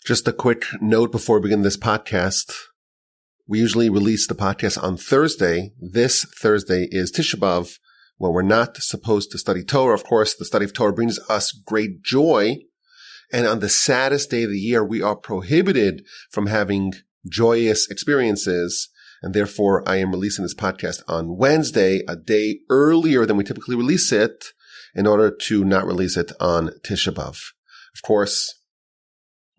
Just a quick note before we begin this podcast. We usually release the podcast on Thursday. This Thursday is Tisha B'Av, when we're not supposed to study Torah. Of course, the study of Torah brings us great joy. And on the saddest day of the year, we are prohibited from having joyous experiences. And therefore, I am releasing this podcast on Wednesday, a day earlier than we typically release it, in order to not release it on Tisha B'Av. Of course,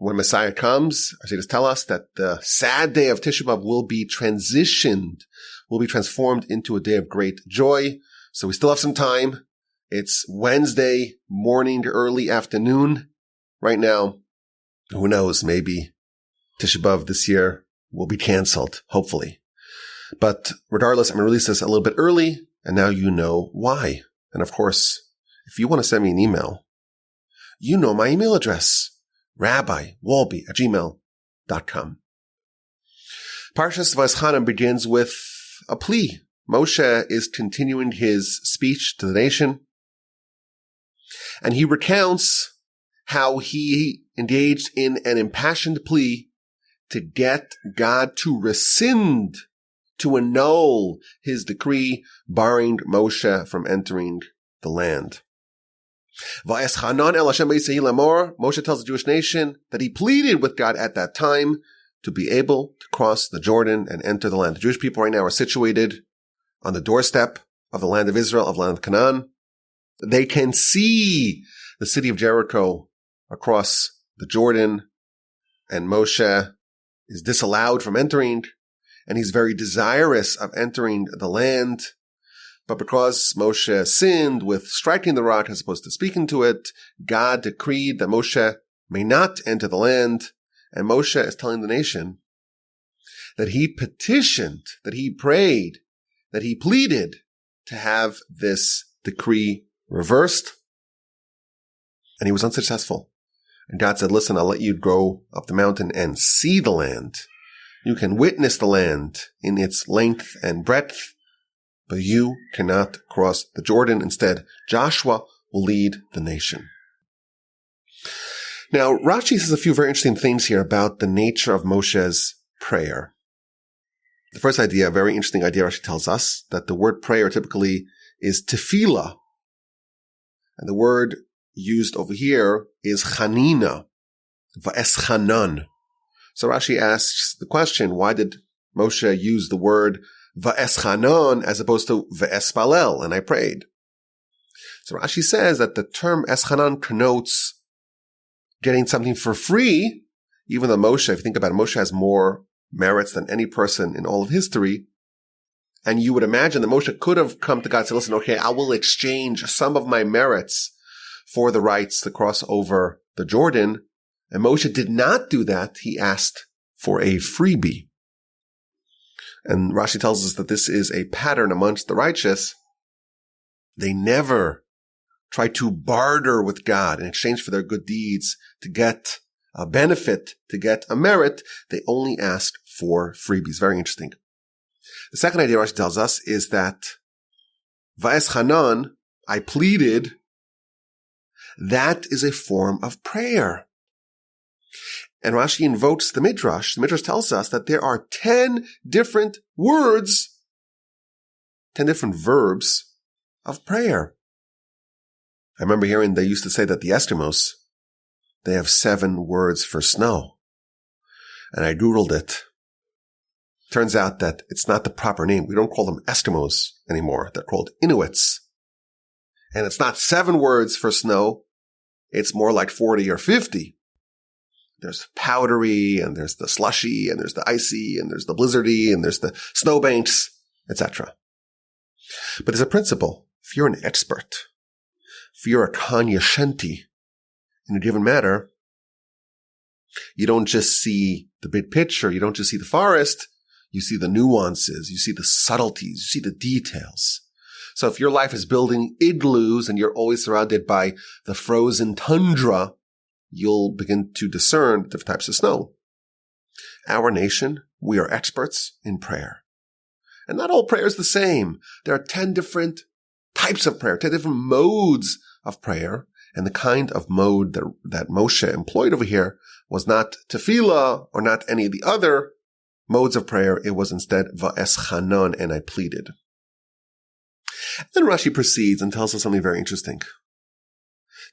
when Messiah comes, our sages tell us that the sad day of Tisha B'Av will be transitioned, will be transformed into a day of great joy. So we still have some time. It's Wednesday morning to early afternoon right now. Who knows? Maybe Tisha B'Av this year will be canceled, hopefully. But regardless, I'm going to release this a little bit early, and now you know why. And of course, if you want to send me an email, you know my email address. rabbiwalby@gmail.com. Parshas Vaeschanan begins with a plea. Moshe is continuing his speech to the nation, and he recounts how he engaged in an impassioned plea to get God to rescind, to annul his decree barring Moshe from entering the land. Vaeschanan el Hashem b'Yisrael lamor, Moshe tells the Jewish nation that he pleaded with God at that time to be able to cross the Jordan and enter the land. The Jewish people right now are situated on the doorstep of the land of Israel, of Land of Canaan. They can see the city of Jericho across the Jordan, and Moshe is disallowed from entering, and he's very desirous of entering the land. But because Moshe sinned with striking the rock as opposed to speaking to it, God decreed that Moshe may not enter the land. And Moshe is telling the nation that he petitioned, that he prayed, that he pleaded to have this decree reversed. And he was unsuccessful. And God said, listen, I'll let you go up the mountain and see the land. You can witness the land in its length and breadth, but you cannot cross the Jordan. Instead, Joshua will lead the nation. Now, Rashi says a few very interesting things here about the nature of Moshe's prayer. The first idea, a very interesting idea, Rashi tells us that the word prayer typically is tefillah. And the word used over here is chanina, Vaeschanan. So Rashi asks the question, why did Moshe use the word Vaeschanan as opposed to Vaespalel, and I prayed? So Rashi says that the term Eschanan connotes getting something for free, even though Moshe, if you think about it, Moshe has more merits than any person in all of history. And you would imagine that Moshe could have come to God and said, listen, okay, I will exchange some of my merits for the rights to cross over the Jordan. And Moshe did not do that. He asked for a freebie. And Rashi tells us that this is a pattern amongst the righteous. They never try to barter with God in exchange for their good deeds to get a benefit, to get a merit. They only ask for freebies. Very interesting. The second idea Rashi tells us is that Vaeschanan, I pleaded, that is a form of prayer. And Rashi invokes the Midrash. The Midrash tells us that there are 10 different words, 10 different verbs of prayer. I remember hearing they used to say that the Eskimos, they have 7 words for snow. And I Googled it. Turns out that it's not the proper name. We don't call them Eskimos anymore. They're called Inuits. And it's not 7 words for snow. It's more like 40 or 50. There's powdery, and there's the slushy, and there's the icy, and there's the blizzardy, and there's the snowbanks, etc. But there's a principle. If you're an expert, if you're a cognoscenti in a given matter, you don't just see the big picture, you don't just see the forest, you see the nuances, you see the subtleties, you see the details. So if your life is building igloos and you're always surrounded by the frozen tundra, you'll begin to discern different types of snow. Our nation, we are experts in prayer. And not all prayer is the same. There are 10 different types of prayer, 10 different modes of prayer. And the kind of mode that Moshe employed over here was not tefillah or not any of the other modes of prayer. It was instead Vaeschanan, and I pleaded. Then Rashi proceeds and tells us something very interesting.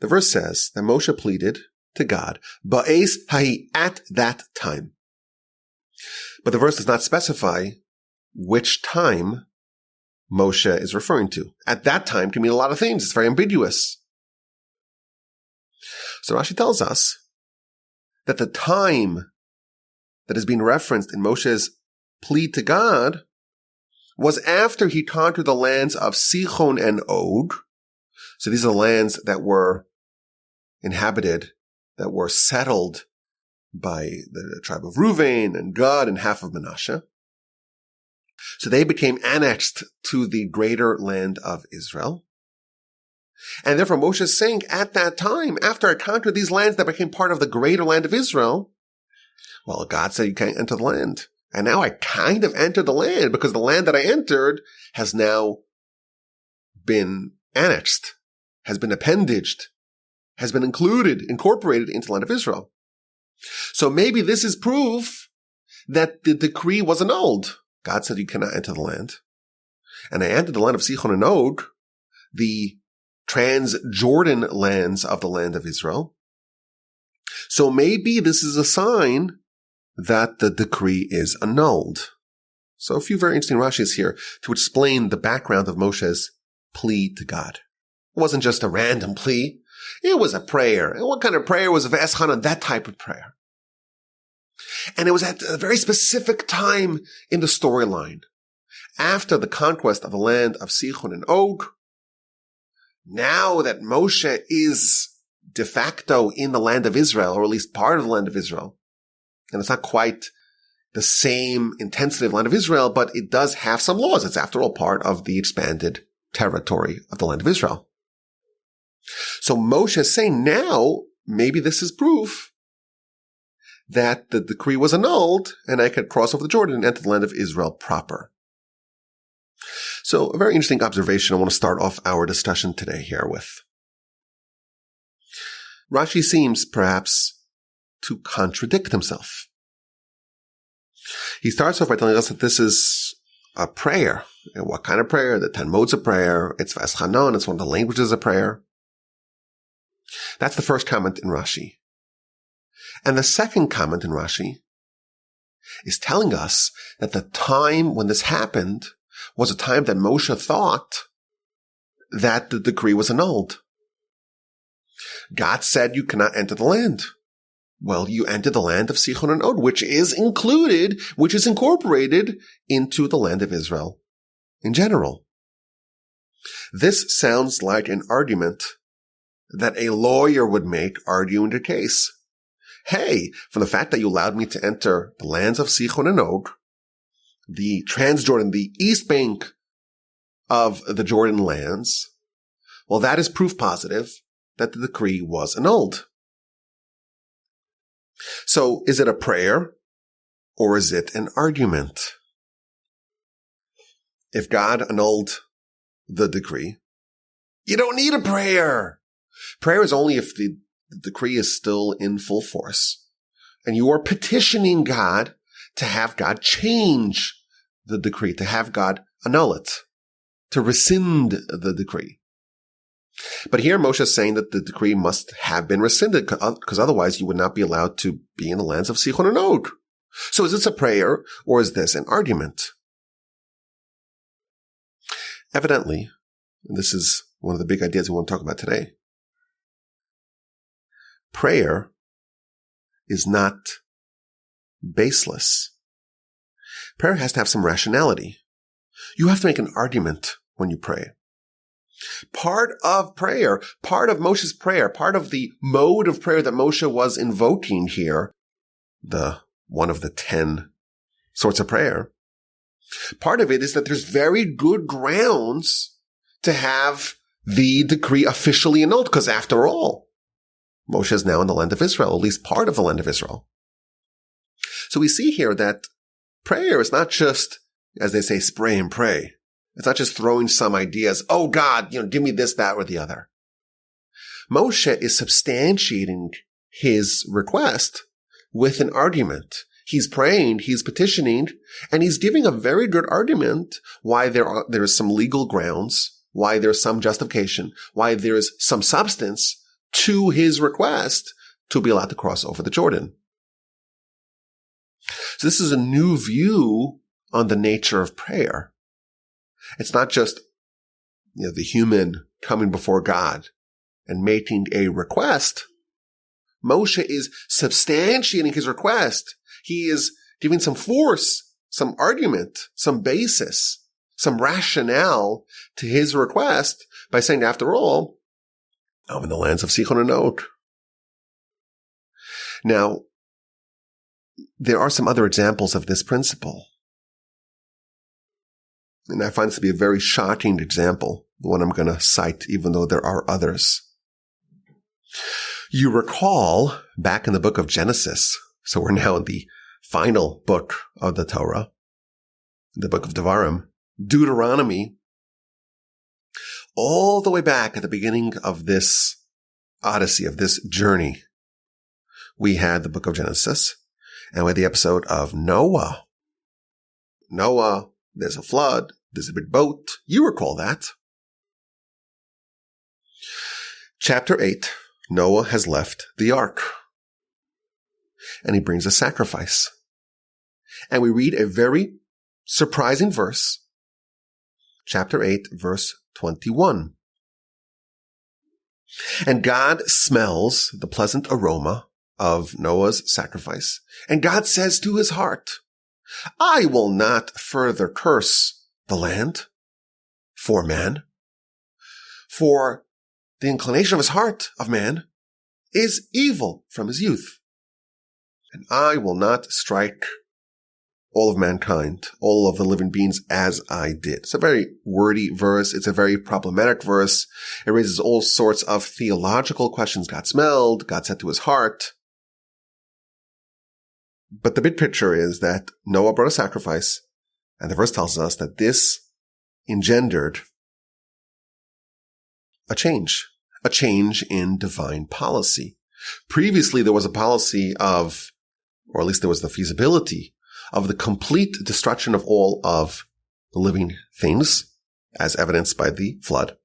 The verse says that Moshe pleaded to God, ba'es ha'i, at that time. But the verse does not specify which time Moshe is referring to. At that time can mean a lot of things. It's very ambiguous. So Rashi tells us that the time that is being referenced in Moshe's plea to God was after he conquered the lands of Sichon and Og. So these are the lands that were inhabited, that were settled by the tribe of Reuven and Gad and half of Manasseh. So they became annexed to the greater land of Israel. And therefore Moshe is saying, at that time, after I conquered these lands that became part of the greater land of Israel, well, God said you can't enter the land. And now I kind of entered the land because the land that I entered has now been annexed, has been appendaged, has been incorporated into the land of Israel. So maybe this is proof that the decree was annulled. God said you cannot enter the land. And I entered the land of Sichon and Og, the Trans-Jordan lands of the land of Israel. So maybe this is a sign that the decree is annulled. So a few very interesting Rashis here to explain the background of Moshe's plea to God. It wasn't just a random plea. It was a prayer. And what kind of prayer was Vaeschanan? That type of prayer. And it was at a very specific time in the storyline. After the conquest of the land of Sichon and Og, now that Moshe is de facto in the land of Israel, or at least part of the land of Israel, and it's not quite the same intensity of the land of Israel, but it does have some laws. It's after all part of the expanded territory of the land of Israel. So Moshe is saying now, maybe this is proof that the decree was annulled and I could cross over the Jordan and enter the land of Israel proper. So a very interesting observation I want to start off our discussion today here with. Rashi seems perhaps to contradict himself. He starts off by telling us that this is a prayer. And what kind of prayer? The 10 modes of prayer. It's Vaeschanan. It's one of the languages of prayer. That's the first comment in Rashi. And the second comment in Rashi is telling us that the time when this happened was a time that Moshe thought that the decree was annulled. God said you cannot enter the land. Well, you entered the land of Sichon and Og, which is incorporated into the land of Israel in general. This sounds like an argument that a lawyer would make arguing the case. Hey, from the fact that you allowed me to enter the lands of Sichon and Og, the Transjordan, the east bank of the Jordan lands, well, that is proof positive that the decree was annulled. So is it a prayer or is it an argument? If God annulled the decree, you don't need a prayer. Prayer is only if the decree is still in full force and you are petitioning God to have God change the decree, to have God annul it, to rescind the decree. But here Moshe is saying that the decree must have been rescinded because otherwise you would not be allowed to be in the lands of Sichon and Og. So is this a prayer or is this an argument? Evidently, and this is one of the big ideas we want to talk about today, prayer is not baseless. Prayer has to have some rationality. You have to make an argument when you pray. Part of prayer, part of Moshe's prayer, part of the mode of prayer that Moshe was invoking here, one of the 10 sorts of prayer, part of it is that there's very good grounds to have the decree officially annulled, because after all, Moshe is now in the land of Israel, at least part of the land of Israel. So we see here that prayer is not just, as they say, spray and pray. It's not just throwing some ideas. Oh God, give me this, that, or the other. Moshe is substantiating his request with an argument. He's praying, he's petitioning, and he's giving a very good argument why there is some legal grounds, why there's some justification, why there's some substance to his request to be allowed to cross over the Jordan. So this is a new view on the nature of prayer. It's not just, the human coming before God and making a request. Moshe is substantiating his request. He is giving some force, some argument, some basis, some rationale to his request by saying, after all, I'm in the lands of Sichon and Og. Now, there are some other examples of this principle. And I find this to be a very shocking example, the one I'm going to cite, even though there are others. You recall back in the book of Genesis, so we're now in the final book of the Torah, the book of Devarim, Deuteronomy, all the way back at the beginning of this odyssey, of this journey, we had the book of Genesis, and we had the episode of Noah. Noah, there's a flood, there's a big boat. You recall that. Chapter 8, Noah has left the ark, and he brings a sacrifice. And we read a very surprising verse, chapter 8, verse 21. And God smells the pleasant aroma of Noah's sacrifice, and God says to his heart, I will not further curse the land for man, for the inclination of his heart of man is evil from his youth. And I will not strike all of mankind, all of the living beings as I did. It's a very wordy verse. It's a very problematic verse. It raises all sorts of theological questions. God smelled, God said to his heart. But the big picture is that Noah brought a sacrifice, and the verse tells us that this engendered a change in divine policy. Previously, there was a policy of, or at least there was the feasibility of the complete destruction of all of the living things, as evidenced by the flood.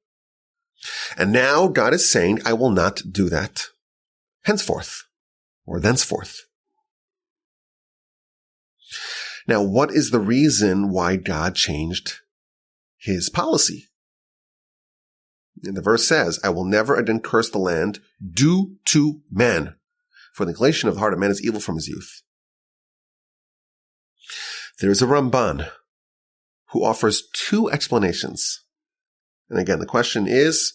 And now God is saying, I will not do that henceforth, or thenceforth. Now, what is the reason why God changed his policy? And the verse says, I will never again curse the land due to man, for the inclination of the heart of man is evil from his youth. There is a Ramban who offers two explanations. And again, the question is,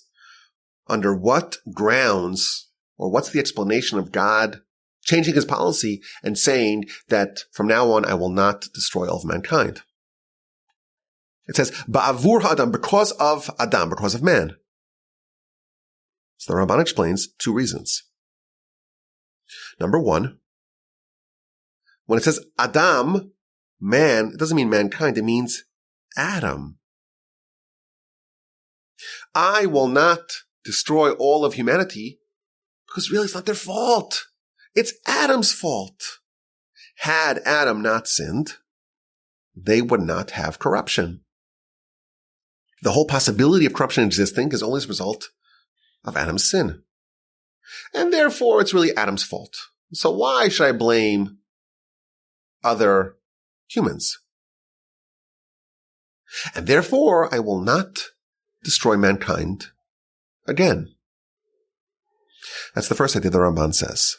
under what grounds, or what's the explanation of God changing his policy and saying that from now on I will not destroy all of mankind? It says, Ba'avur ha'adam, because of Adam, because of man. So the Ramban explains two reasons. Number one, when it says Adam, man, it doesn't mean mankind, it means Adam. I will not destroy all of humanity because really it's not their fault. It's Adam's fault. Had Adam not sinned, they would not have corruption. The whole possibility of corruption existing is only as a result of Adam's sin. And therefore, it's really Adam's fault. So why should I blame other humans? And therefore, I will not destroy mankind again. That's the first idea the Ramban says.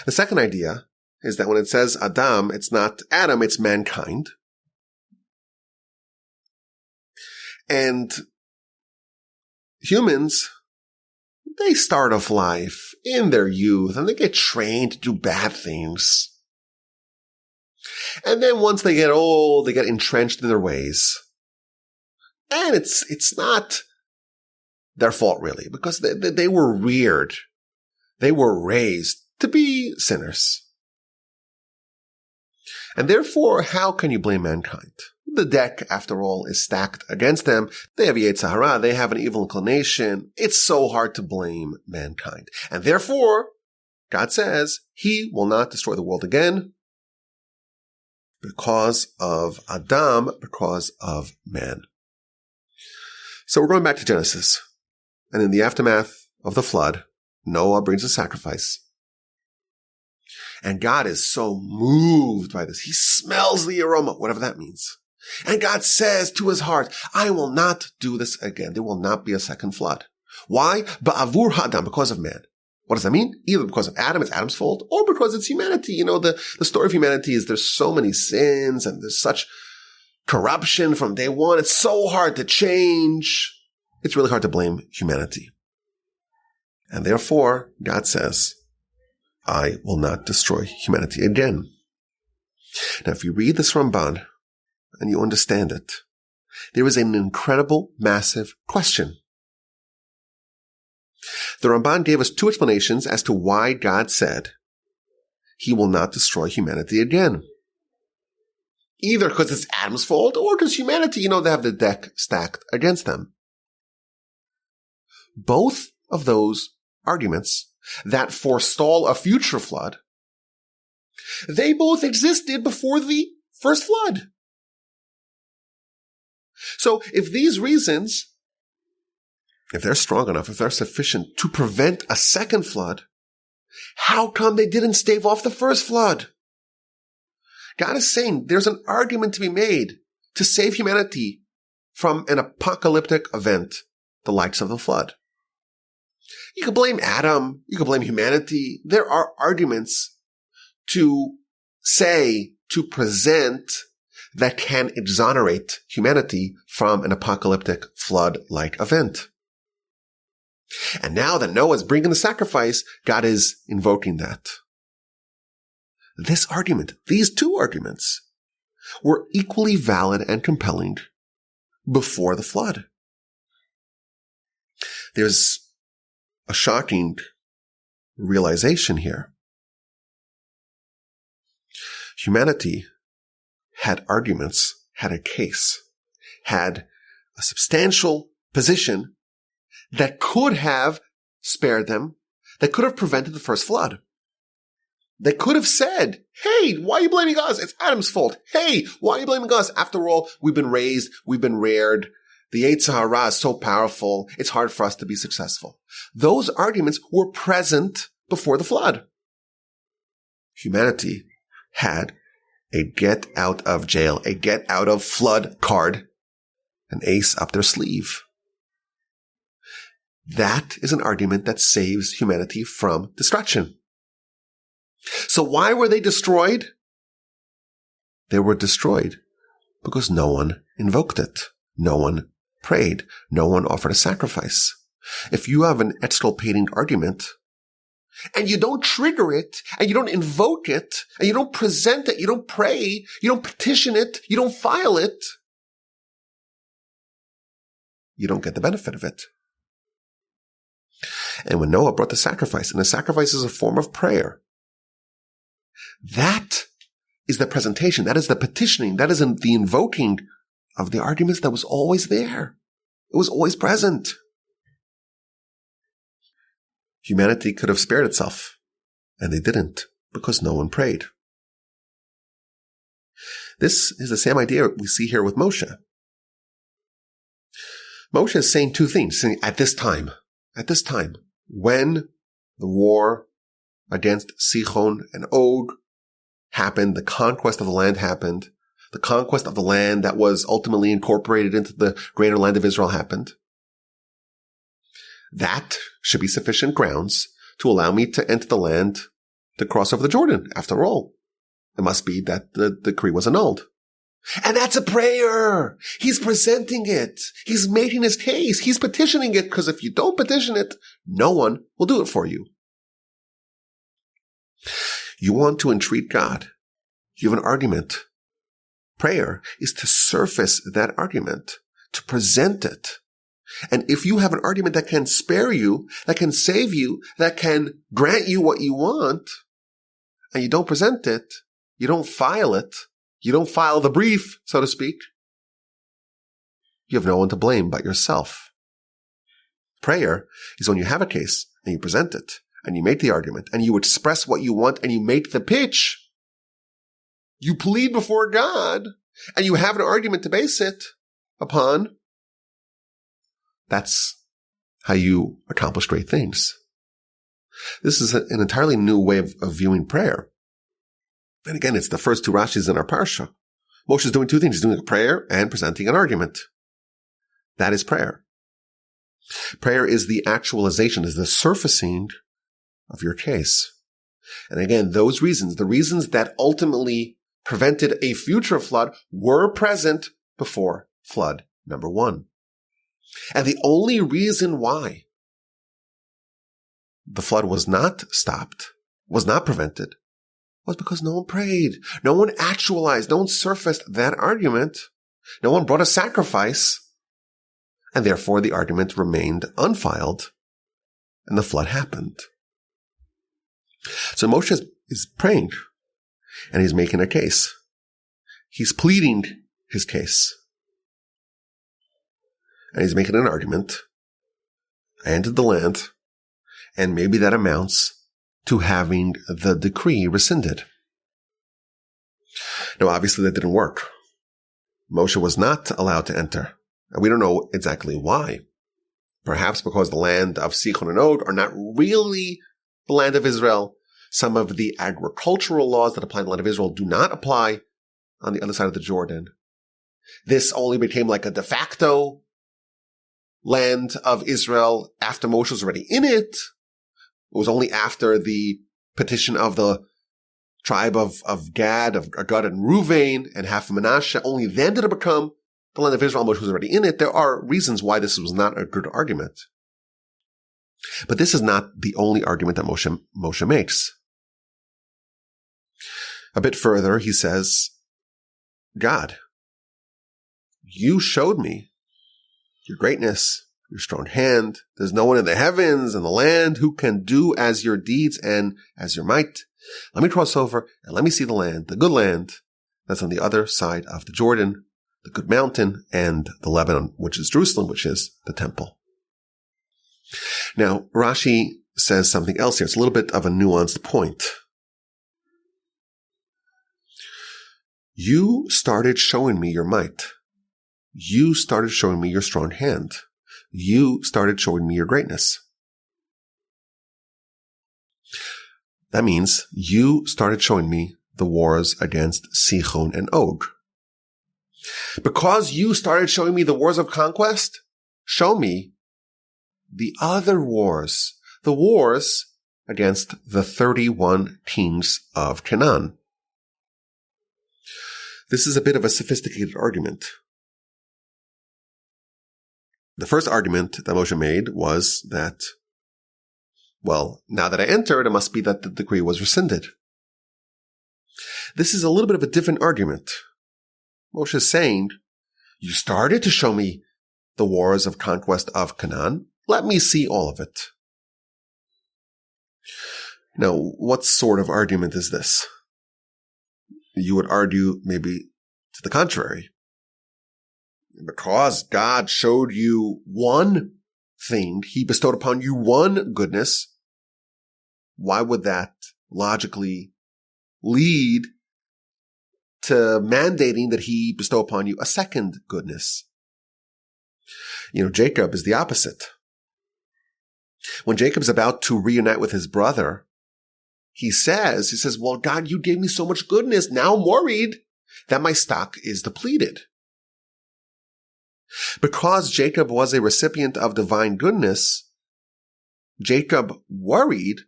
The second idea is that when it says Adam, it's not Adam, it's mankind. And humans, they start off life in their youth and they get trained to do bad things. And then once they get old, they get entrenched in their ways. And it's not their fault really, because they were reared. They were raised to be sinners. And therefore, how can you blame mankind? The deck, after all, is stacked against them. They have Yetzer Hara. They have an evil inclination. It's so hard to blame mankind. And therefore, God says he will not destroy the world again because of Adam, because of man. So we're going back to Genesis. And in the aftermath of the flood, Noah brings a sacrifice. And God is so moved by this. He smells the aroma, whatever that means. And God says to his heart, I will not do this again. There will not be a second flood. Why? Ba'avur ha'adam, because of man. What does that mean? Either because of Adam, it's Adam's fault, or because it's humanity. You know, the story of humanity is there's so many sins and there's such corruption from day one. It's so hard to change. It's really hard to blame humanity. And therefore, God says, I will not destroy humanity again. Now, if you read this Ramban and you understand it, there is an incredible, massive question. The Ramban gave us two explanations as to why God said he will not destroy humanity again. Either because it's Adam's fault or because humanity, they have the deck stacked against them. Both of those arguments that forestall a future flood, they both existed before the first flood. So if these reasons, if they're strong enough, if they're sufficient to prevent a second flood, how come they didn't stave off the first flood? God is saying there's an argument to be made to save humanity from an apocalyptic event, the likes of the flood. You can blame Adam. You can blame humanity. There are arguments to present that can exonerate humanity from an apocalyptic flood-like event. And now that Noah's bringing the sacrifice, God is invoking that. This argument, these two arguments, were equally valid and compelling before the flood. There's a shocking realization here. Humanity had arguments, had a case, had a substantial position that could have spared them, that could have prevented the first flood. They could have said, hey, why are you blaming us? It's Adam's fault. Hey, why are you blaming us? After all, we've been raised, we've been reared. The Yetzer Hara is so powerful, it's hard for us to be successful. Those arguments were present before the flood. Humanity had a get out of jail, a get out of flood card, an ace up their sleeve. That is an argument that saves humanity from destruction. So why were they destroyed? They were destroyed because no one invoked it. No one prayed. No one offered a sacrifice. If you have an exculpating argument and you don't trigger it and you don't invoke it and you don't present it, you don't pray, you don't petition it, you don't file it, you don't get the benefit of it. And when Noah brought the sacrifice, and the sacrifice is a form of prayer, that is the presentation, that is the petitioning, that is the invoking of the arguments that was always there. It was always present. Humanity could have spared itself, and they didn't, because no one prayed. This is the same idea we see here with Moshe. Moshe is saying two things, saying at this time, when the war against Sichon and Og happened, the conquest of the land happened, the conquest of the land that was ultimately incorporated into the greater land of Israel happened. That should be sufficient grounds to allow me to enter the land to cross over the Jordan. After all, it must be that the decree was annulled. And that's a prayer. He's presenting it. He's making his case. He's petitioning it, because if you don't petition it, no one will do it for you. You want to entreat God. You have an argument. Prayer is to surface that argument, to present it. And if you have an argument that can spare you, that can save you, that can grant you what you want, and you don't present it, you don't file it, you don't file the brief, so to speak, you have no one to blame but yourself. Prayer is when you have a case and you present it and you make the argument and you express what you want and you make the pitch. You plead before God and you have an argument to base it upon. That's how you accomplish great things. This is an entirely new way of viewing prayer. And again, it's the first two Rashis in our parsha. Moshe is doing two things. He's doing a prayer and presenting an argument. That is prayer. Prayer is the actualization, is the surfacing of your case. And again, those reasons, the reasons that ultimately prevented a future flood, were present before flood number one. And the only reason why the flood was not stopped, was not prevented, was because no one prayed. No one actualized, no one surfaced that argument. No one brought a sacrifice. And therefore the argument remained unfiled and the flood happened. So Moshe is praying and he's making a case. He's pleading his case. And he's making an argument. I entered the land, and maybe that amounts to having the decree rescinded. Now, obviously that didn't work. Moshe was not allowed to enter. And we don't know exactly why. Perhaps because the land of Sichon and Og are not really the land of Israel. Some of the agricultural laws that apply in the land of Israel do not apply on the other side of the Jordan. This only became like a de facto land of Israel after Moshe was already in it. It was only after the petition of the tribe of Gad, of Gad and Ruvain, and half of Manasseh. Only then did it become the land of Israel. Moshe was already in it. There are reasons why this was not a good argument. But this is not the only argument that Moshe makes. A bit further, he says, God, you showed me your greatness, your strong hand. There's no one in the heavens and the land who can do as your deeds and as your might. Let me cross over and let me see the land, the good land that's on the other side of the Jordan, the good mountain, and the Lebanon, which is Jerusalem, which is the temple. Now, Rashi says something else here. It's a little bit of a nuanced point. You started showing me your might. You started showing me your strong hand. You started showing me your greatness. That means you started showing me the wars against Sichon and Og. Because you started showing me the wars of conquest, show me the other wars, the wars against the 31 kings of Canaan. This is a bit of a sophisticated argument. The first argument that Moshe made was that, well, now that I entered, it must be that the decree was rescinded. This is a little bit of a different argument. Moshe is saying, you started to show me the wars of conquest of Canaan. Let me see all of it. Now, what sort of argument is this? You would argue maybe to the contrary. Because God showed you one thing, he bestowed upon you one goodness, why would that logically lead to mandating that he bestow upon you a second goodness? You know, Jacob is the opposite. When Jacob's about to reunite with his brother, he says, well, God, you gave me so much goodness. Now I'm worried that my stock is depleted. Because Jacob was a recipient of divine goodness, Jacob worried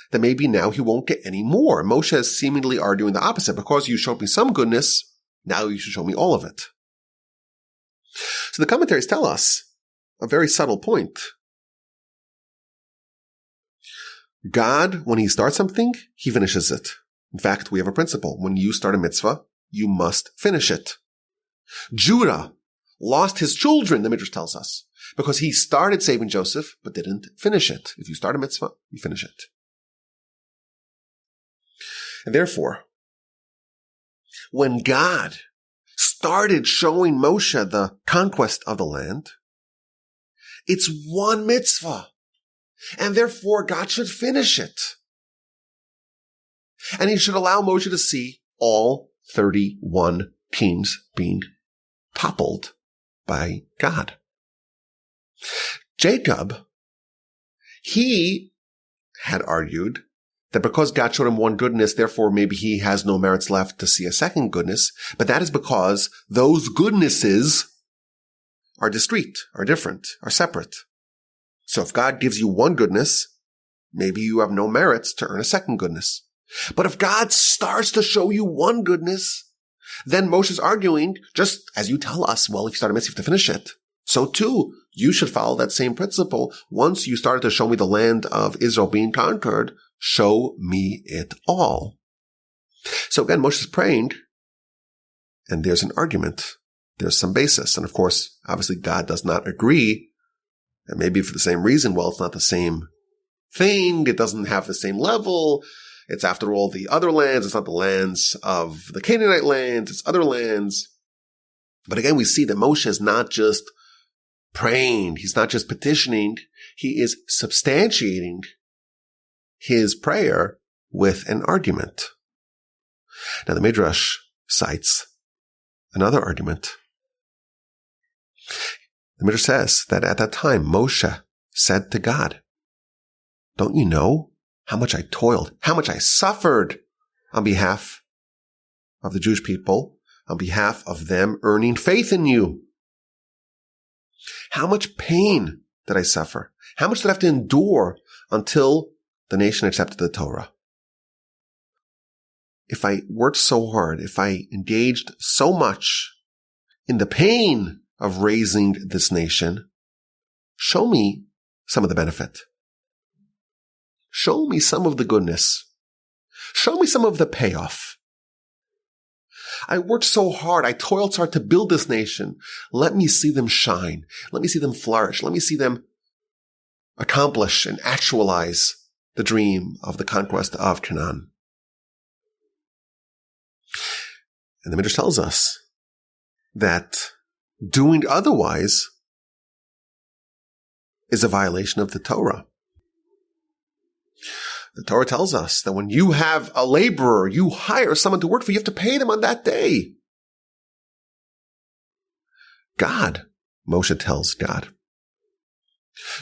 that maybe now he won't get any more. Moshe is seemingly arguing the opposite. Because you showed me some goodness, now you should show me all of it. So the commentaries tell us a very subtle point. God, when he starts something, he finishes it. In fact, we have a principle. When you start a mitzvah, you must finish it. Judah lost his children, the Midrash tells us, because he started saving Joseph, but didn't finish it. If you start a mitzvah, you finish it. And therefore, when God started showing Moshe the conquest of the land, it's one mitzvah, and therefore God should finish it. And he should allow Moshe to see all 31 kings being toppled by God. Jacob, he had argued that because God showed him one goodness, therefore maybe he has no merits left to see a second goodness. But that is because those goodnesses are discrete, are different, are separate. So if God gives you one goodness, maybe you have no merits to earn a second goodness. But if God starts to show you one goodness, then Moshe's arguing, just as you tell us, well, if you start a mitzvah, you have to finish it. So too, you should follow that same principle. Once you started to show me the land of Israel being conquered, show me it all. So again, Moshe's praying, and there's an argument. There's some basis. And of course, obviously God does not agree. And maybe for the same reason, well, it's not the same thing. It doesn't have the same level. It's after all the other lands. It's not the lands of the Canaanite lands. It's other lands. But again, we see that Moshe is not just praying. He's not just petitioning. He is substantiating his prayer with an argument. Now, the Midrash cites another argument. The Midrash says that at that time, Moshe said to God, "Don't you know how much I toiled, how much I suffered on behalf of the Jewish people, on behalf of them earning faith in you? How much pain did I suffer? How much did I have to endure until the nation accepted the Torah? If I worked so hard, if I engaged so much in the pain of raising this nation, show me some of the benefit. Show me some of the goodness. Show me some of the payoff. I worked so hard. I toiled so hard to build this nation. Let me see them shine. Let me see them flourish. Let me see them accomplish and actualize the dream of the conquest of Canaan." And the Midrash tells us that doing otherwise is a violation of the Torah. The Torah tells us that when you have a laborer, you hire someone to work for you, you have to pay them on that day. God, Moshe tells God,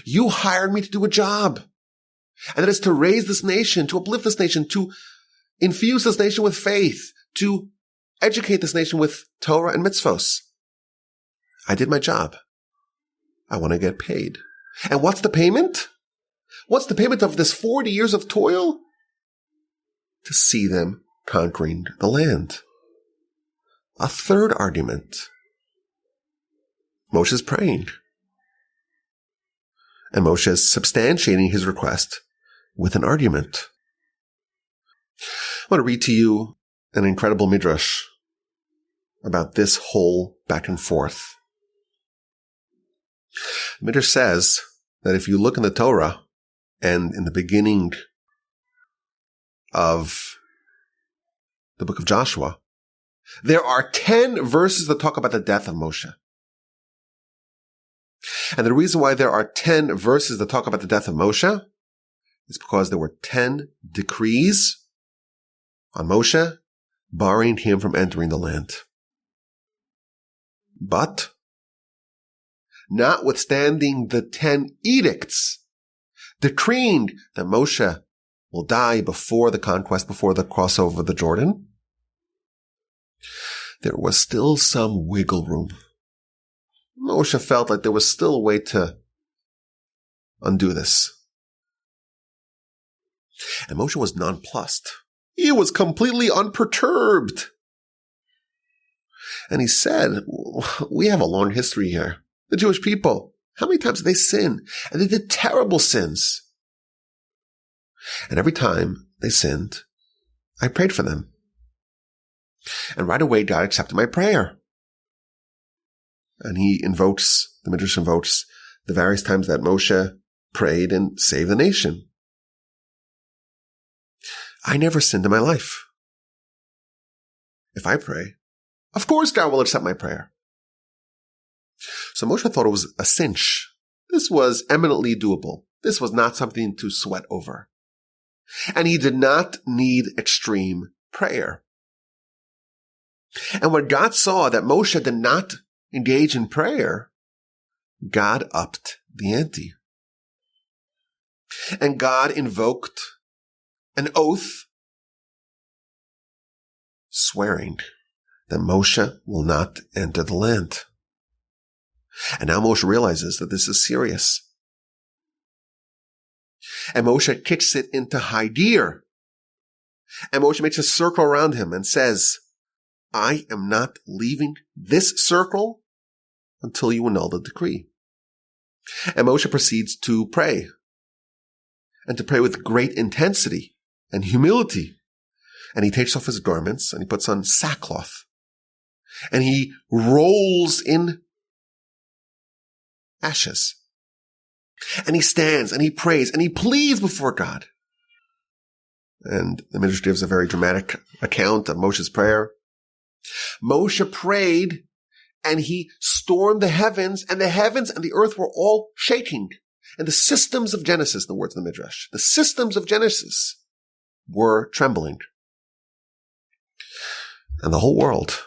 "You hired me to do a job, and that is to raise this nation, to uplift this nation, to infuse this nation with faith, to educate this nation with Torah and mitzvos. I did my job. I want to get paid. And what's the payment? What's the payment of this 40 years of toil? To see them conquering the land." A third argument. Moshe's praying. And Moshe is substantiating his request with an argument. I want to read to you an incredible midrash about this whole back and forth. The midrash says that if you look in the Torah, and in the beginning of the book of Joshua, there are 10 verses that talk about the death of Moshe. And the reason why there are 10 verses that talk about the death of Moshe is because there were 10 decrees on Moshe barring him from entering the land. But, notwithstanding the 10 edicts decreeing that Moshe will die before the conquest, before the crossover of the Jordan, there was still some wiggle room. Moshe felt like there was still a way to undo this. And Moshe was nonplussed. He was completely unperturbed. And he said, "We have a long history here. The Jewish people, how many times did they sin? And they did terrible sins. And every time they sinned, I prayed for them. And right away, God accepted my prayer." And the Midrash invokes the various times that Moshe prayed and saved the nation. I never sinned in my life. If I pray, Of course God will accept my prayer. So Moshe thought it was a cinch. This was eminently doable. This was not something to sweat over. And he did not need extreme prayer. And when God saw that Moshe did not engage in prayer, God upped the ante. And God invoked an oath swearing that Moshe will not enter the land. And now Moshe realizes that this is serious. And Moshe kicks it into high gear. And Moshe makes a circle around him and says, I am not leaving this circle until you annul the decree. And Moshe proceeds to pray. And to pray with great intensity and humility. And he takes off his garments and he puts on sackcloth. And he rolls in ashes. And he stands and he prays and he pleads before God. And the Midrash gives a very dramatic account of Moshe's prayer. Moshe prayed and he stormed the heavens, and the heavens and the earth were all shaking. And the systems of Genesis, the words of the Midrash, the systems of Genesis were trembling. And the whole world,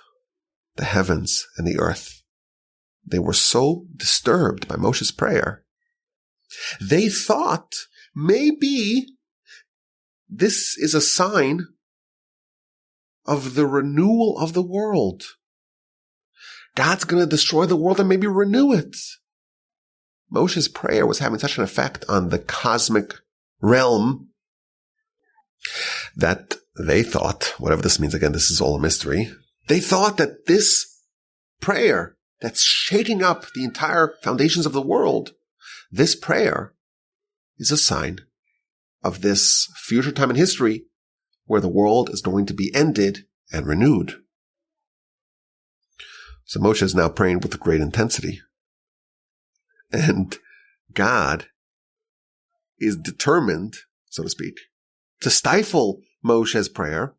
the heavens and the earth, they were so disturbed by Moshe's prayer. They thought maybe this is a sign of the renewal of the world. God's going to destroy the world and maybe renew it. Moshe's prayer was having such an effect on the cosmic realm that they thought, whatever this means, again, this is all a mystery, they thought that this prayer that's shaking up the entire foundations of the world, this prayer is a sign of this future time in history where the world is going to be ended and renewed. So Moshe is now praying with great intensity. And God is determined, so to speak, to stifle Moshe's prayer.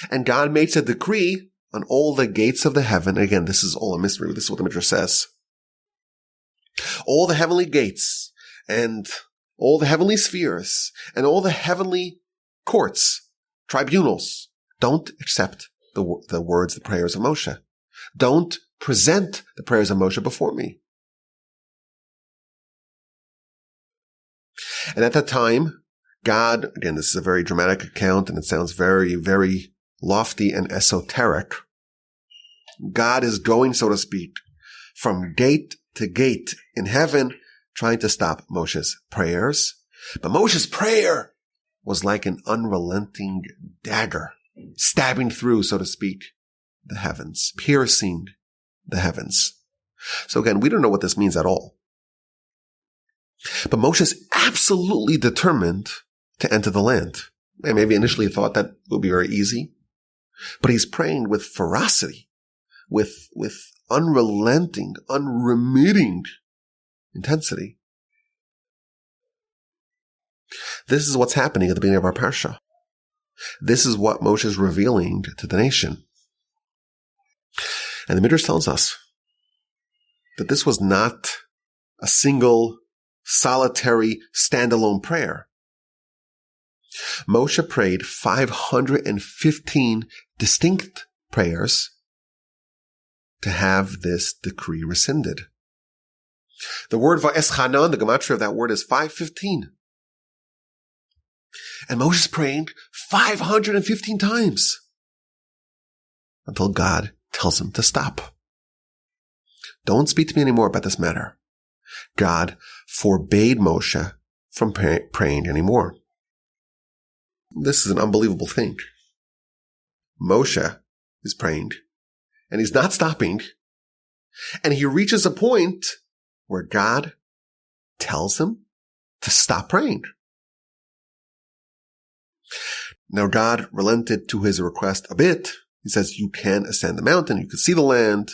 And God makes a decree on all the gates of the heaven. Again, this is all a mystery. This is what the Midrash says. All the heavenly gates and all the heavenly spheres and all the heavenly courts, tribunals, don't accept the words, the prayers of Moshe. Don't present the prayers of Moshe before me. And at that time, God, again, this is a very dramatic account and it sounds very, very lofty and esoteric. God is going, so to speak, from gate to gate in heaven, trying to stop Moshe's prayers. But Moshe's prayer was like an unrelenting dagger, stabbing through, so to speak, the heavens, piercing the heavens. So again, we don't know what this means at all. But Moshe's absolutely determined to enter the land. And maybe initially thought that would be very easy. But he's praying with ferocity, with unrelenting, unremitting intensity. This is what's happening at the beginning of our parsha. This is what Moshe is revealing to the nation. And the Midrash tells us that this was not a single, solitary, standalone prayer. Moshe prayed 515 distinct prayers to have this decree rescinded. The word Vaeschanan, the gematria of that word is 515. And Moshe's praying 515 times until God tells him to stop. Don't speak to me anymore about this matter. God forbade Moshe from praying anymore. This is an unbelievable thing. Moshe is praying, and he's not stopping, and he reaches a point where God tells him to stop praying. Now God relented to his request a bit. He says, you can ascend the mountain, you can see the land,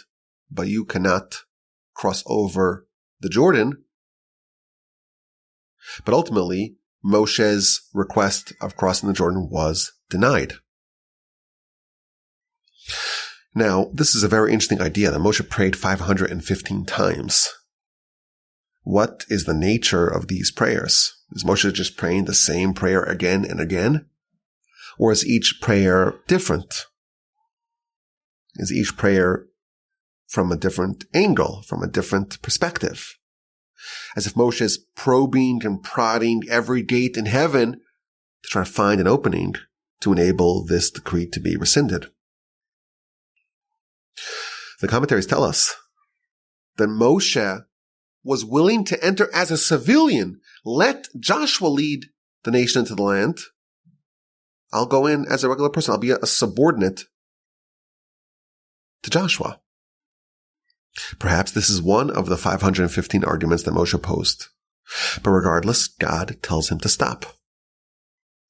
but you cannot cross over the Jordan. But ultimately, Moshe's request of crossing the Jordan was denied. Now, this is a very interesting idea that Moshe prayed 515 times. What is the nature of these prayers? Is Moshe just praying the same prayer again and again? Or is each prayer different? Is each prayer from a different angle, from a different perspective? As if Moshe is probing and prodding every gate in heaven to try to find an opening to enable this decree to be rescinded. The commentaries tell us that Moshe was willing to enter as a civilian. Let Joshua lead the nation into the land. I'll go in as a regular person. I'll be a subordinate to Joshua. Perhaps this is one of the 515 arguments that Moshe posed. But regardless, God tells him to stop.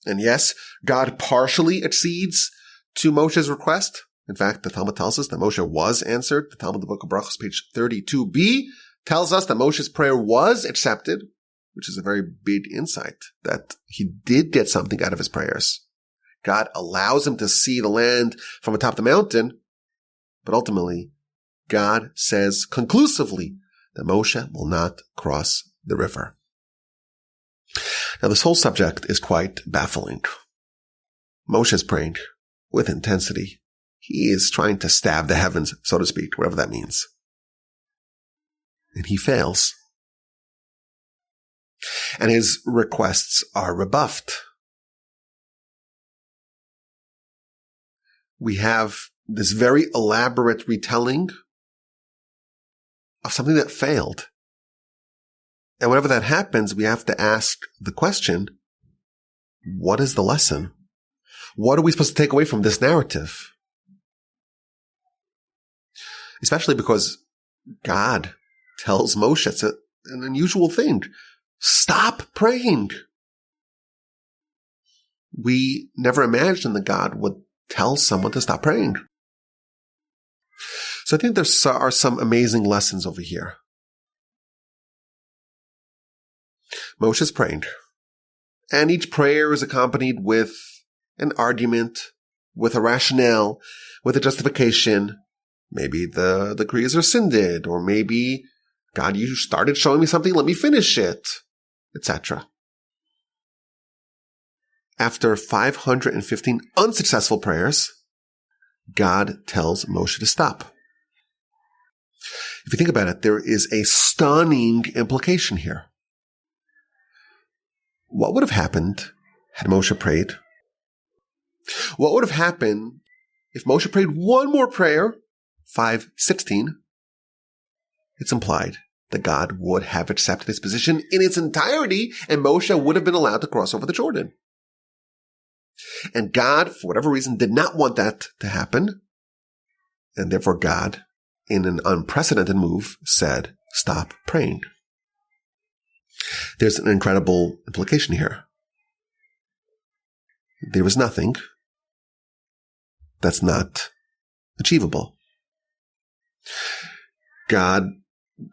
And yes, God partially accedes to Moshe's request. In fact, the Talmud tells us that Moshe was answered. The Talmud, the Book of Brachos, page 32b, tells us that Moshe's prayer was accepted, which is a very big insight, that he did get something out of his prayers. God allows him to see the land from atop the mountain, but ultimately, God says conclusively that Moshe will not cross the river. Now, this whole subject is quite baffling. Moshe is praying with intensity. He is trying to stab the heavens, so to speak, whatever that means. And he fails. And his requests are rebuffed. We have this very elaborate retelling of something that failed. And whenever that happens, we have to ask the question, what is the lesson? What are we supposed to take away from this narrative? Especially because God tells Moshe, it's an unusual thing, stop praying. We never imagined that God would tell someone to stop praying. So I think there are some amazing lessons over here. Moshe's praying, and each prayer is accompanied with an argument, with a rationale, with a justification. Maybe the decree is rescinded, or maybe, God, you started showing me something, let me finish it, etc. After 515 unsuccessful prayers, God tells Moshe to stop. If you think about it, there is a stunning implication here. What would have happened had Moshe prayed? What would have happened if Moshe prayed one more prayer, 5:16? It's implied that God would have accepted his position in its entirety, and Moshe would have been allowed to cross over the Jordan. And God, for whatever reason, did not want that to happen. And therefore God, in an unprecedented move, said, stop praying. There's an incredible implication here. There is nothing that's not achievable. God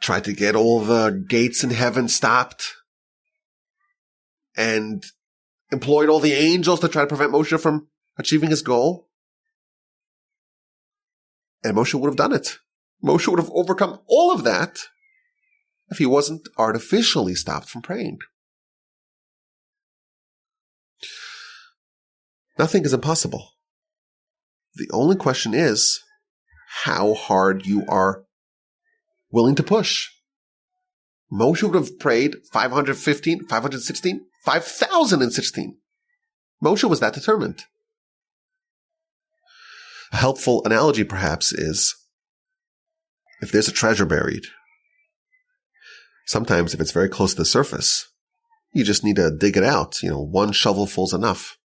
tried to get all the gates in heaven stopped and employed all the angels to try to prevent Moshe from achieving his goal. And Moshe would have done it. Moshe would have overcome all of that if he wasn't artificially stopped from praying. Nothing is impossible. The only question is how hard you are willing to push. Moshe would have prayed 515, 516, 5,016. Moshe was that determined. A helpful analogy, perhaps, is if there's a treasure buried, sometimes if it's very close to the surface, you just need to dig it out. One shovelful's enough.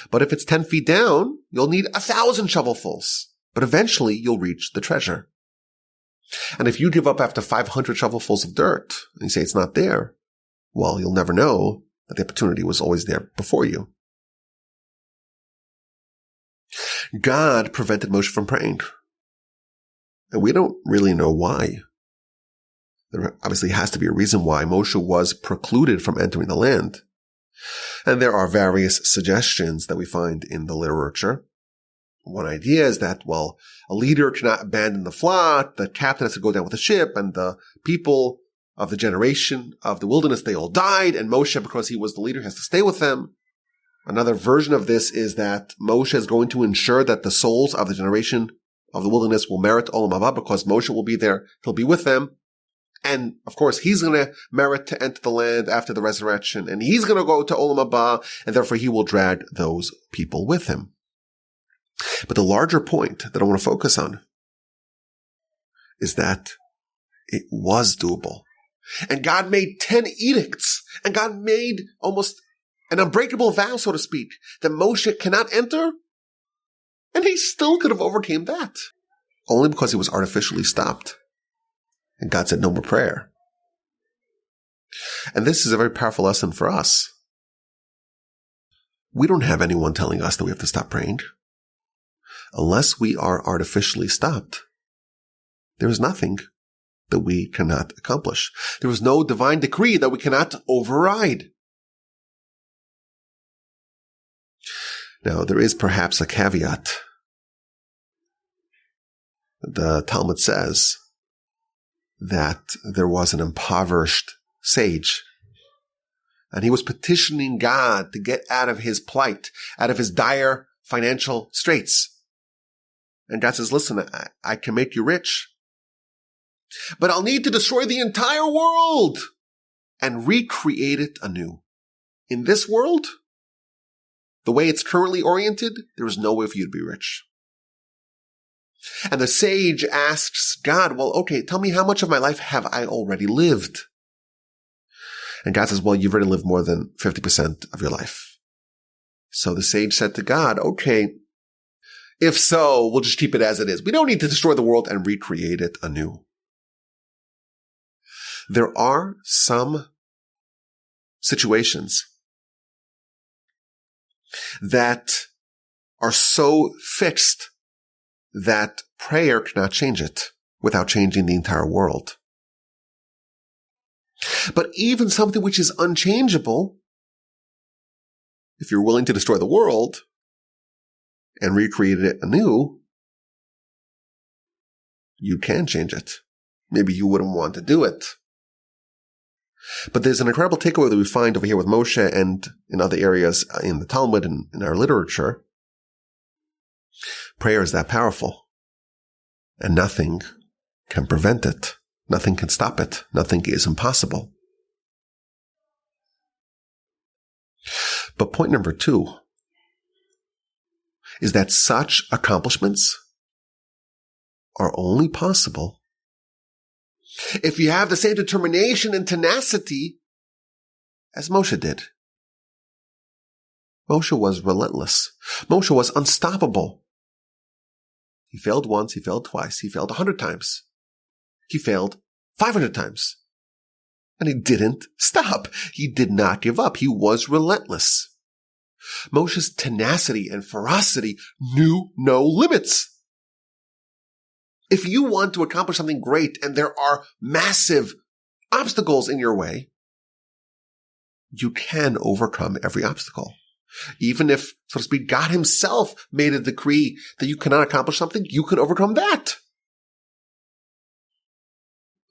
But if it's 10 feet down, you'll need 1,000 shovelfuls. But eventually you'll reach the treasure. And if you give up after 500 shovelfuls of dirt and you say it's not there, well, you'll never know that the opportunity was always there before you. God prevented Moshe from praying. And we don't really know why. There obviously has to be a reason why Moshe was precluded from entering the land. And there are various suggestions that we find in the literature. One idea is that, well, a leader cannot abandon the flock, the captain has to go down with the ship, and the people of the generation of the wilderness, they all died, and Moshe, because he was the leader, has to stay with them. Another version of this is that Moshe is going to ensure that the souls of the generation of the wilderness will merit Olam Haba, because Moshe will be there, he'll be with them. And, of course, he's going to merit to enter the land after the resurrection, and he's going to go to Olam Haba, and therefore he will drag those people with him. But the larger point that I want to focus on is that it was doable. And God made 10 edicts, and God made almost an unbreakable vow, so to speak, that Moshe cannot enter, and he still could have overcame that, only because he was artificially stopped. And God said, no more prayer. And this is a very powerful lesson for us. We don't have anyone telling us that we have to stop praying. Unless we are artificially stopped, there is nothing that we cannot accomplish. There is no divine decree that we cannot override. Now, there is perhaps a caveat. The Talmud says that there was an impoverished sage, and he was petitioning God to get out of his plight, out of his dire financial straits. And God says, listen, I can make you rich, but I'll need to destroy the entire world and recreate it anew. In this world, the way it's currently oriented, there is no way for you to be rich. And the sage asks God, well, okay, tell me, how much of my life have I already lived? And God says, well, you've already lived more than 50% of your life. So the sage said to God, okay, if so, we'll just keep it as it is. We don't need to destroy the world and recreate it anew. There are some situations that are so fixed that prayer cannot change it without changing the entire world. But even something which is unchangeable, if you're willing to destroy the world and recreate it anew, you can change it. Maybe you wouldn't want to do it. But there's an incredible takeaway that we find over here with Moshe and in other areas in the Talmud and in our literature. Prayer is that powerful, and nothing can prevent it. Nothing can stop it. Nothing is impossible. But point number 2 is that such accomplishments are only possible if you have the same determination and tenacity as Moshe did. Moshe was relentless. Moshe was unstoppable. He failed once, he failed twice, he failed 100 times. He failed 500 times. And he didn't stop. He did not give up. He was relentless. Moshe's tenacity and ferocity knew no limits. If you want to accomplish something great and there are massive obstacles in your way, you can overcome every obstacle. Even if, so to speak, God himself made a decree that you cannot accomplish something, you can overcome that.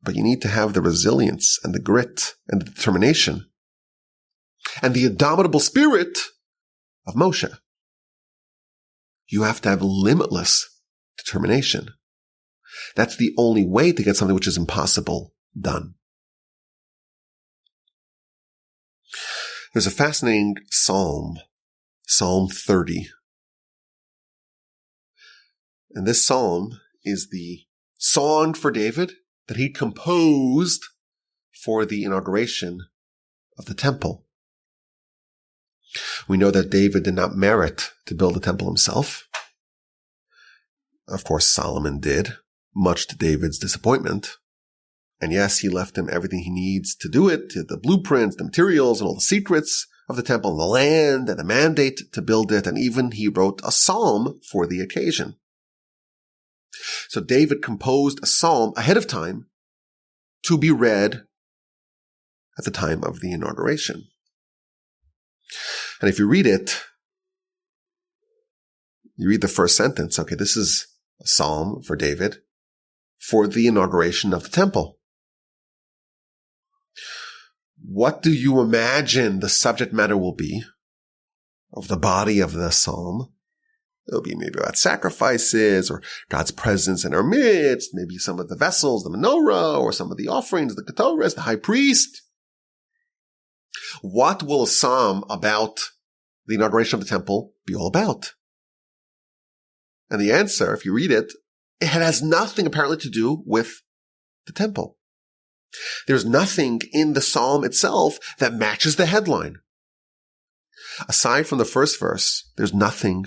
But you need to have the resilience and the grit and the determination and the indomitable spirit of Moshe. You have to have limitless determination. That's the only way to get something which is impossible done. There's a fascinating psalm, Psalm 30. And this psalm is the song for David that he composed for the inauguration of the temple. We know that David did not merit to build the temple himself. Of course, Solomon did, much to David's disappointment. And yes, he left him everything he needs to do it, the blueprints, the materials, and all the secrets of the temple, and the land, and the mandate to build it, and even he wrote a psalm for the occasion. So David composed a psalm ahead of time to be read at the time of the inauguration. And if you read it, You read the first sentence. Okay, this is a psalm for David for the inauguration of the temple. What do you imagine the subject matter will be of the body of the psalm? It'll be maybe about sacrifices or God's presence in our midst, maybe some of the vessels, the menorah, or some of the offerings, the ketores, the high priest. What will a psalm about the inauguration of the temple be all about? And the answer, if you read it, it has nothing apparently to do with the temple. There's nothing in the psalm itself that matches the headline. Aside from the first verse, there's nothing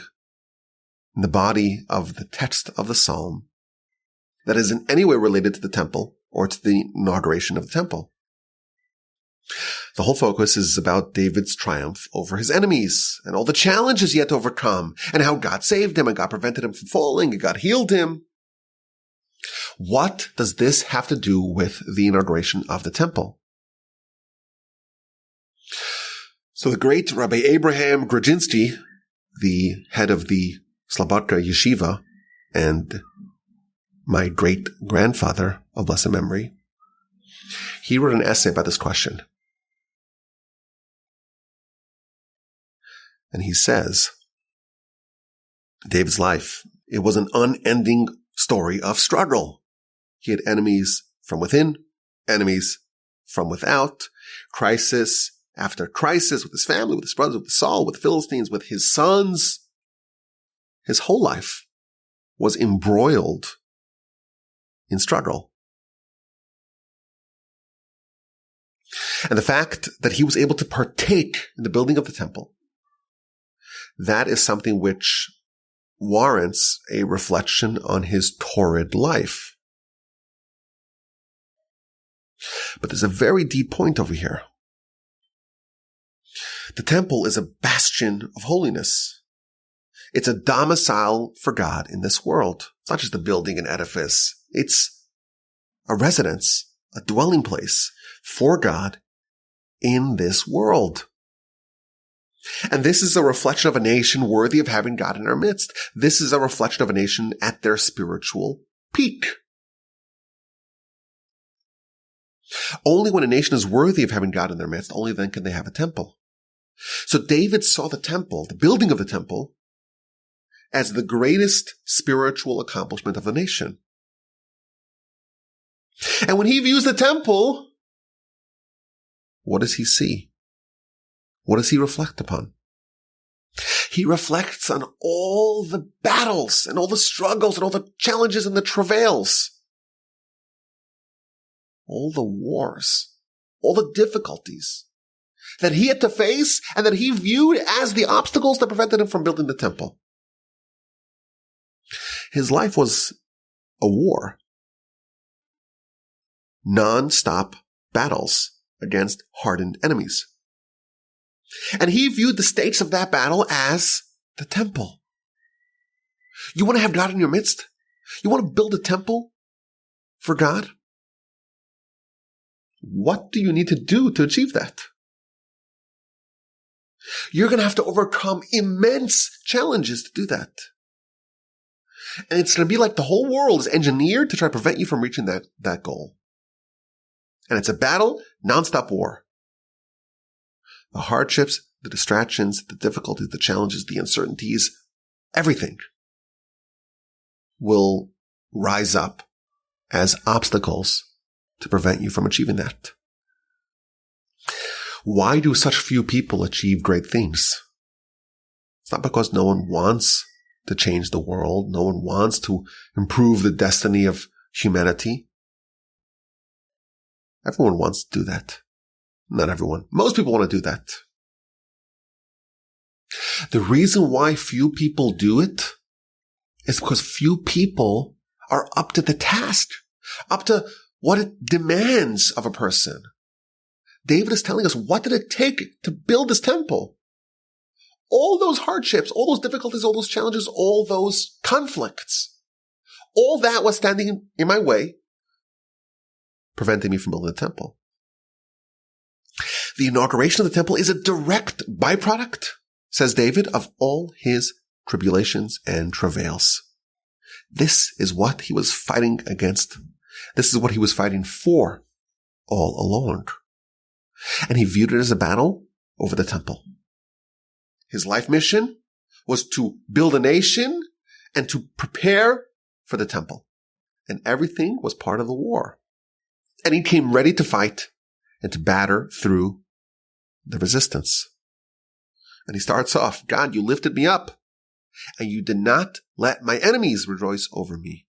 in the body of the text of the psalm that is in any way related to the temple or to the inauguration of the temple. The whole focus is about David's triumph over his enemies and all the challenges he had to overcome and how God saved him and God prevented him from falling and God healed him. What does this have to do with the inauguration of the temple? So the great Rabbi Abraham Grodzinski, the head of the Slobodka Yeshiva and my great-grandfather of blessed memory, he wrote an essay about this question. And he says, David's life, it was an unending story of struggle. He had enemies from within, enemies from without, crisis after crisis with his family, with his brothers, with Saul, with the Philistines, with his sons. His whole life was embroiled in struggle. And the fact that he was able to partake in the building of the temple, that is something which warrants a reflection on his torrid life. But there's a very deep point over here. The temple is a bastion of holiness. It's a domicile for God in this world. It's not just a building, an edifice. It's a residence, a dwelling place for God in this world. And this is a reflection of a nation worthy of having God in our midst. This is a reflection of a nation at their spiritual peak. Only when a nation is worthy of having God in their midst, only then can they have a temple. So David saw the temple, the building of the temple, as the greatest spiritual accomplishment of the nation. And when he views the temple, what does he see? What does he reflect upon? He reflects on all the battles and all the struggles and all the challenges and the travails, all the wars, all the difficulties that he had to face and that he viewed as the obstacles that prevented him from building the temple. His life was a war. Non-stop battles against hardened enemies. And he viewed the stakes of that battle as the temple. You want to have God in your midst? You want to build a temple for God? What do you need to do to achieve that? You're going to have to overcome immense challenges to do that. And it's going to be like the whole world is engineered to try to prevent you from reaching that goal. And it's a battle, nonstop war. The hardships, the distractions, the difficulties, the challenges, the uncertainties, everything will rise up as obstacles to prevent you from achieving that. Why do such few people achieve great things? It's not because no one wants to change the world. No one wants to improve the destiny of humanity. Everyone wants to do that. Not everyone. Most people want to do that. The reason why few people do it is because few people are up to the task, up to what it demands of a person. David is telling us, what did it take to build this temple? All those hardships, all those difficulties, all those challenges, all those conflicts, all that was standing in my way, preventing me from building the temple. The inauguration of the temple is a direct byproduct, says David, of all his tribulations and travails. This is what he was fighting against. This is what he was fighting for all along. And he viewed it as a battle over the temple. His life mission was to build a nation and to prepare for the temple. And everything was part of the war. And he came ready to fight and to batter through the resistance. And he starts off, God, you lifted me up, and you did not let my enemies rejoice over me.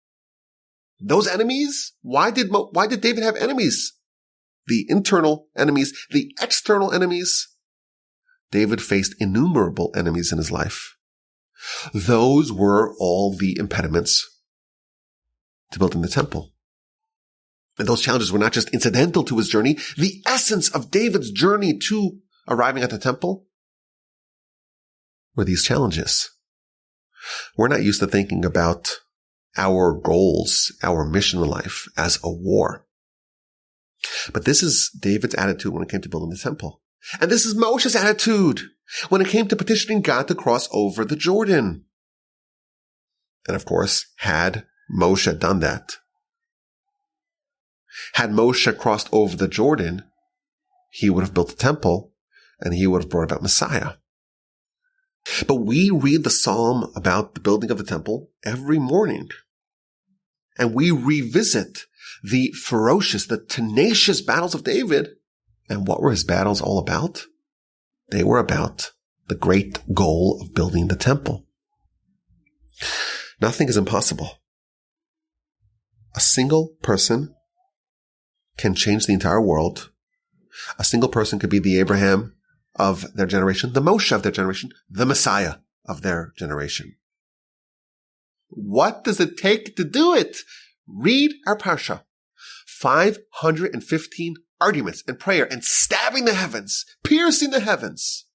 Those enemies, why did David have enemies? The internal enemies, the external enemies. David faced innumerable enemies in his life. Those were all the impediments to building the temple. And those challenges were not just incidental to his journey. The essence of David's journey to arriving at the temple were these challenges. We're not used to thinking about our goals, our mission in life as a war. But this is David's attitude when it came to building the temple. And this is Moshe's attitude when it came to petitioning God to cross over the Jordan. And of course, had Moshe done that, had Moshe crossed over the Jordan, he would have built the temple and he would have brought about Messiah. But we read the psalm about the building of the temple every morning. And we revisit the ferocious, the tenacious battles of David. And what were his battles all about? They were about the great goal of building the temple. Nothing is impossible. A single person can change the entire world. A single person could be the Abraham of their generation, the Moshe of their generation, the Messiah of their generation. What does it take to do it? Read our Parsha. 515 arguments and prayer and stabbing the heavens, piercing the heavens.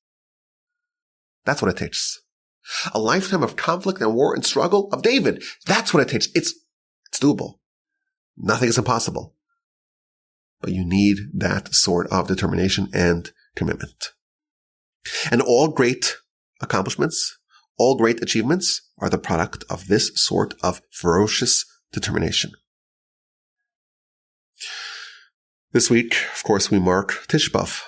That's what it takes. A lifetime of conflict and war and struggle of David. That's what it takes. It's doable. Nothing is impossible. But you need that sort of determination and commitment. And all great accomplishments, all great achievements are the product of this sort of ferocious determination. This week, of course, we mark Tisha B'Av.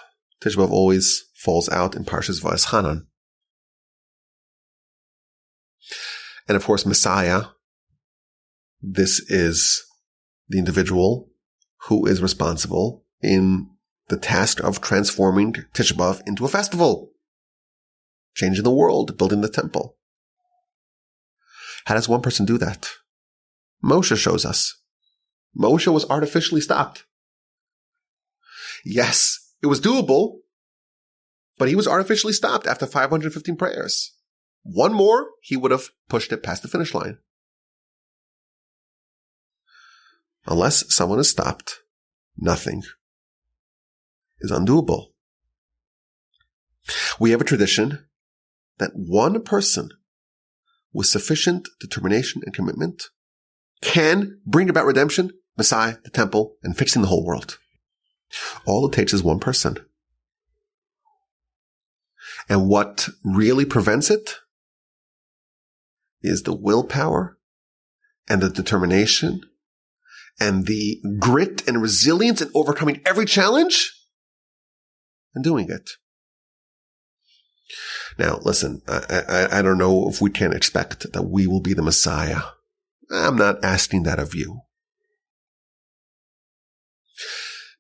Tisha B'Av always falls out in Parshas Vaeschanan. And of course, Messiah, this is the individual who is responsible in the task of transforming Tisha B'Av into a festival, changing the world, building the temple. How does one person do that? Moshe shows us. Moshe was artificially stopped. Yes, it was doable, but he was artificially stopped after 515 prayers. One more, he would have pushed it past the finish line. Unless someone is stopped, nothing is undoable. We have a tradition that one person with sufficient determination and commitment can bring about redemption, Messiah, the temple, and fixing the whole world. All it takes is one person. And what really prevents it is the willpower and the determination and the grit and resilience in overcoming every challenge and doing it. Now, listen, I don't know if we can expect that we will be the Messiah. I'm not asking that of you.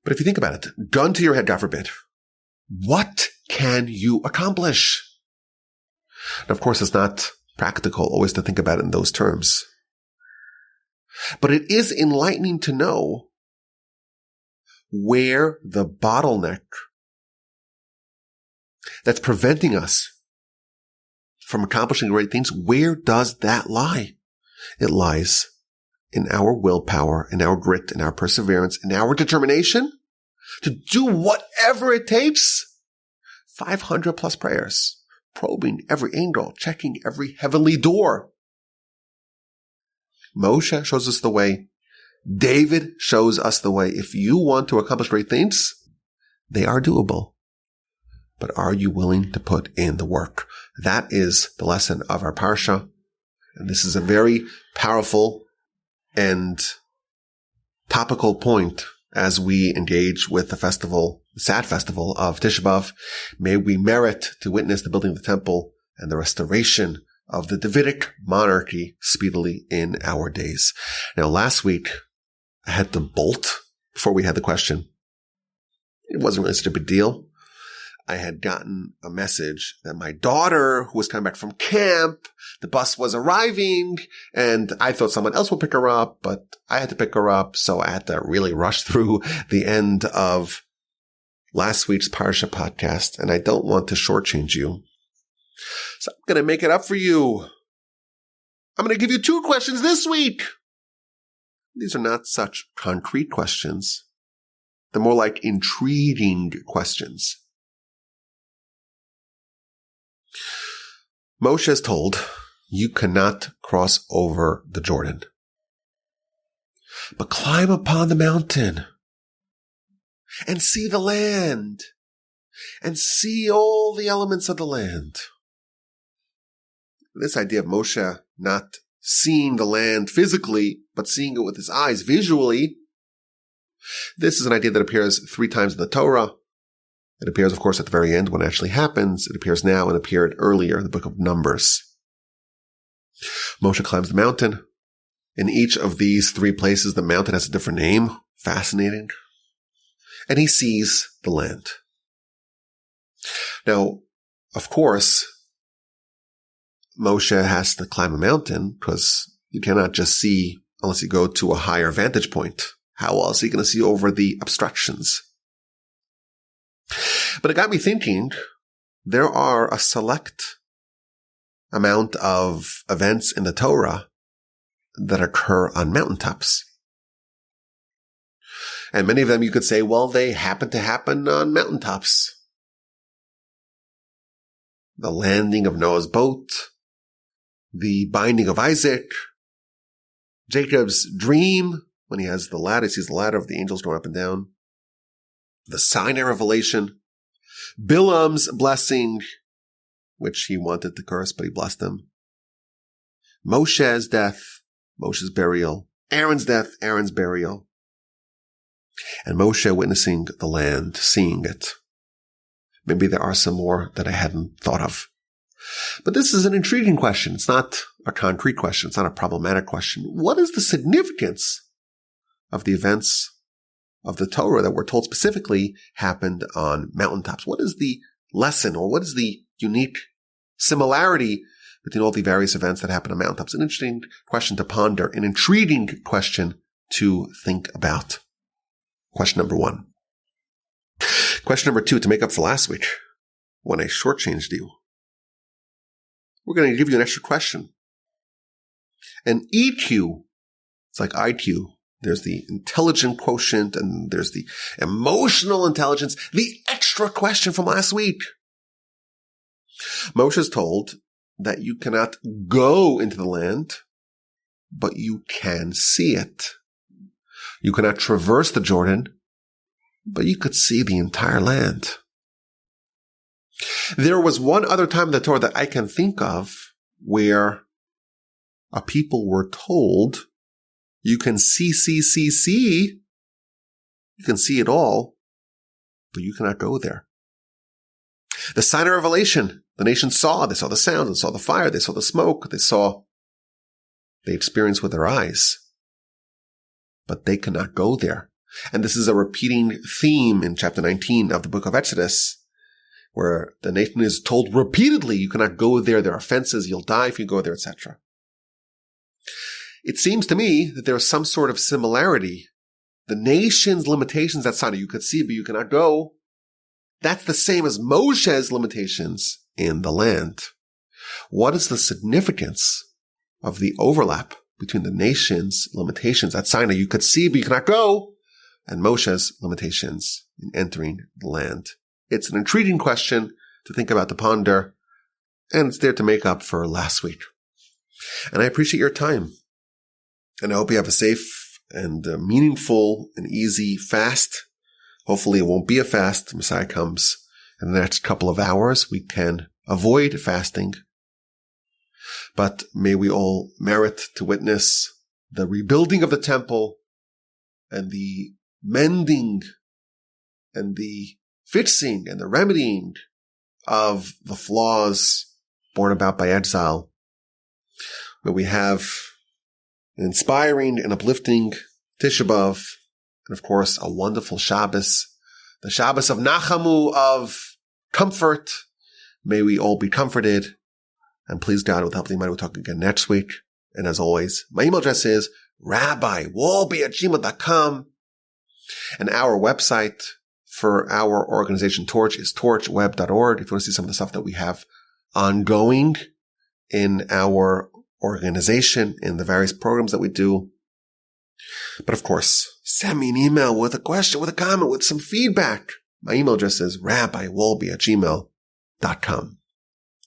But if you think about it, gun to your head, God forbid, what can you accomplish? And of course, it's not practical always to think about it in those terms. But it is enlightening to know where the bottleneck that's preventing us from accomplishing great things, where does that lie? It lies in our willpower, in our grit, in our perseverance, in our determination to do whatever it takes. 500 plus prayers, probing every angle, checking every heavenly door. Moshe shows us the way. David shows us the way. If you want to accomplish great things, they are doable. but are you willing to put in the work? That is the lesson of our parsha. And this is a very powerful and topical point as we engage with the festival, the sad festival of Tisha B'Av. May we merit to witness the building of the temple and the restoration of the Davidic monarchy speedily in our days. Now, last week, I had to bolt before we had the question. It wasn't really such a big deal. I had gotten a message that my daughter, who was coming back from camp, the bus was arriving, and I thought someone else would pick her up, but I had to pick her up, so I had to really rush through the end of last week's Parsha podcast, and I don't want to shortchange you. So I'm going to make it up for you. I'm going to give you 2 questions this week. These are not such concrete questions. They're more like intriguing questions. Moshe is told, you cannot cross over the Jordan, but climb upon the mountain and see the land and see all the elements of the land. This idea of Moshe not seeing the land physically, but seeing it with his eyes visually, this is an idea that appears 3 times in the Torah. It appears, of course, at the very end when it actually happens. It appears now and appeared earlier in the book of Numbers. Moshe climbs the mountain. In each of these 3 places, the mountain has a different name. Fascinating. And he sees the land. Now, of course, Moshe has to climb a mountain because you cannot just see unless you go to a higher vantage point. How else are you going to see over the obstructions? But it got me thinking, there are a select amount of events in the Torah that occur on mountaintops. And many of them you could say, well, they happen to happen on mountaintops. The landing of Noah's boat, the binding of Isaac, Jacob's dream when he has the ladder, he sees the ladder of the angels going up and down, the Sinai revelation, Bilam's blessing, which he wanted to curse, but he blessed them, Moshe's death, Moshe's burial, Aaron's death, Aaron's burial, and Moshe witnessing the land, seeing it. Maybe there are some more that I hadn't thought of. But this is an intriguing question. It's not a concrete question. It's not a problematic question. What is the significance of the events of the Torah that we're told specifically happened on mountaintops? What is the lesson, or what is the unique similarity between all the various events that happen on mountaintops? An interesting question to ponder, an intriguing question to think about. Question number 1. Question number 2, to make up for last week, when I shortchanged you. We're going to give you an extra question. An EQ, it's like IQ. There's the intelligent quotient and there's the emotional intelligence, the extra question from last week. Moshe is told that you cannot go into the land, but you can see it. You cannot traverse the Jordan, but you could see the entire land. There was one other time in the Torah that I can think of where a people were told, you can see. You can see it all, but you cannot go there. The Sinai revelation, the nation saw. They saw the sound, they saw the fire, they saw the smoke, they experienced with their eyes, but they cannot go there. And this is a repeating theme in chapter 19 of the book of Exodus, where the nation is told repeatedly, you cannot go there, there are fences, you'll die if you go there, etc. It seems to me that there is some sort of similarity. The nation's limitations at Sinai, you could see, but you cannot go. That's the same as Moshe's limitations in the land. What is the significance of the overlap between the nation's limitations at Sinai, you could see, but you cannot go, and Moshe's limitations in entering the land? It's an intriguing question to think about, to ponder, and it's there to make up for last week. And I appreciate your time. And I hope you have a safe and meaningful and easy fast. Hopefully it won't be a fast. Messiah comes in the next couple of hours, we can avoid fasting. But may we all merit to witness the rebuilding of the temple and the mending and the fixing and the remedying of the flaws brought about by exile. May we have an inspiring and uplifting Tisha B'Av, and of course a wonderful Shabbos, the Shabbos of Nachamu, of comfort. May we all be comforted, and please God, with the help of the Almighty, we'll talk again next week. And as always, my email address is rabbiwolbe@gmail.com, and our website for our organization Torch is torchweb.org. If you want to see some of the stuff that we have ongoing in our organization, in the various programs that we do. But of course, send me an email with a question, with a comment, with some feedback. My email address is rabbiwolbe@gmail.com.